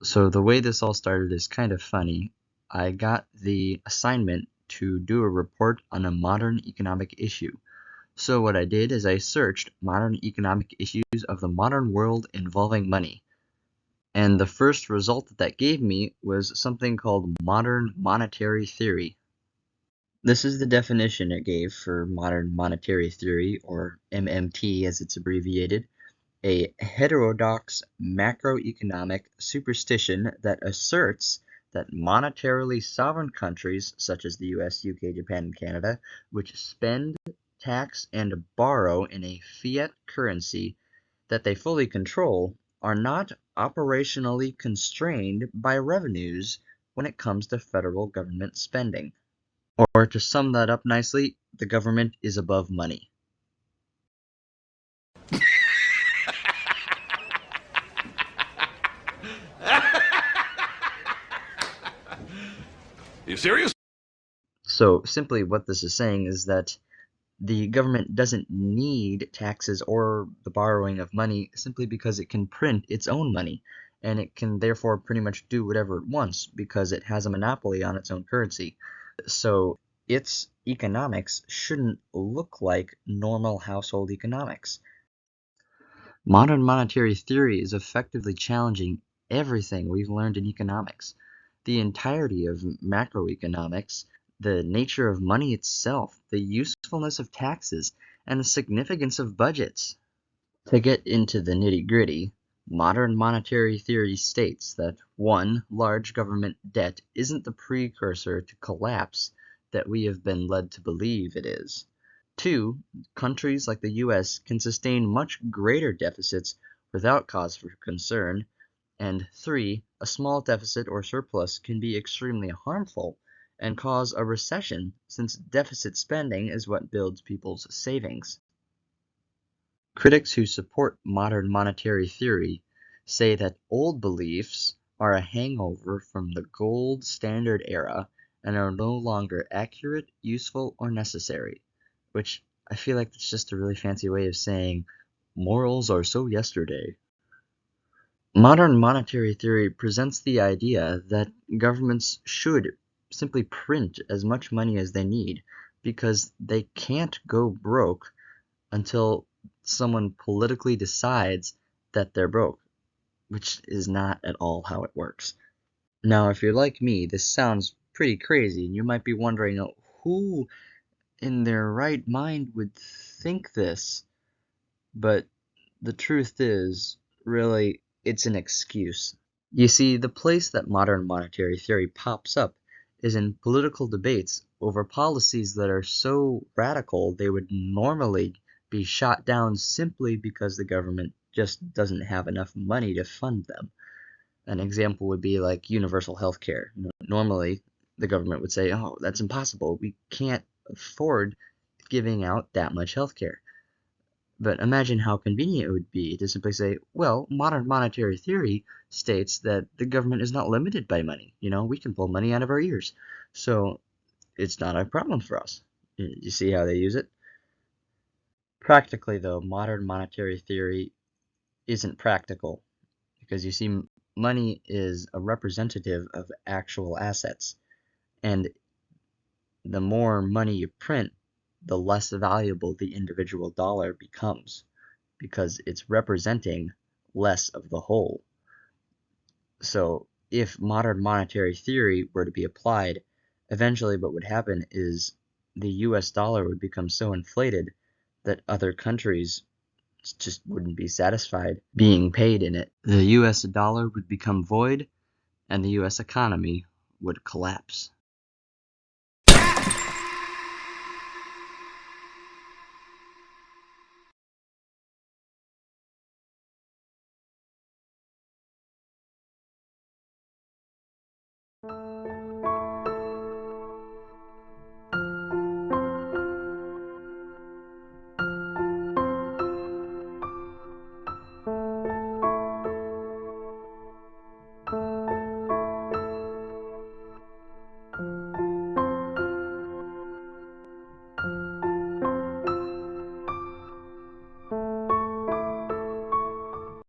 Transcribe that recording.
So the way this all started is kind of funny. I got the assignment to do a report on a modern economic issue. So what I did is I searched modern economic issues of the modern world involving money. And the first result that gave me was something called modern monetary theory. This is the definition it gave for modern monetary theory, or MMT as it's abbreviated. A heterodox macroeconomic superstition that asserts that monetarily sovereign countries such as the US, UK, Japan, and Canada, which spend, tax, and borrow in a fiat currency that they fully control, are not operationally constrained by revenues when it comes to federal government spending. Or to sum that up nicely, the government is above money. You serious? So simply what this is saying is that the government doesn't need taxes or the borrowing of money simply because it can print its own money, and it can therefore pretty much do whatever it wants because it has a monopoly on its own currency. So its economics shouldn't look like normal household economics. Modern monetary theory is effectively challenging everything we've learned in economics. The entirety of macroeconomics, the nature of money itself, the usefulness of taxes, and the significance of budgets. To get into the nitty-gritty, modern monetary theory states that 1. Large government debt isn't the precursor to collapse that we have been led to believe it is. 2. Countries like the US can sustain much greater deficits without cause for concern. And 3. A small deficit or surplus can be extremely harmful and cause a recession, since deficit spending is what builds people's savings. Critics who support modern monetary theory say that old beliefs are a hangover from the gold standard era and are no longer accurate, useful, or necessary, which I feel like it's just a really fancy way of saying morals are so yesterday. Modern monetary theory presents the idea that governments should simply print as much money as they need because they can't go broke until someone politically decides that they're broke, which is not at all how it works. Now, if you're like me, this sounds pretty crazy, and you might be wondering who in their right mind would think this? But the truth is, really, it's an excuse. You see, the place that modern monetary theory pops up is in political debates over policies that are so radical they would normally be shot down simply because the government just doesn't have enough money to fund them. An example would be like universal health care. Normally, the government would say, oh, that's impossible. We can't afford giving out that much health care. But imagine how convenient it would be to simply say, well, modern monetary theory states that the government is not limited by money. We can pull money out of our ears. So it's not a problem for us. You see how they use it? Practically, though, modern monetary theory isn't practical because you see, money is a representative of actual assets. And the more money you print, the less valuable the individual dollar becomes, because it's representing less of the whole. So if modern monetary theory were to be applied, eventually what would happen is the US dollar would become so inflated that other countries just wouldn't be satisfied being paid in it. The US dollar would become void and the US economy would collapse.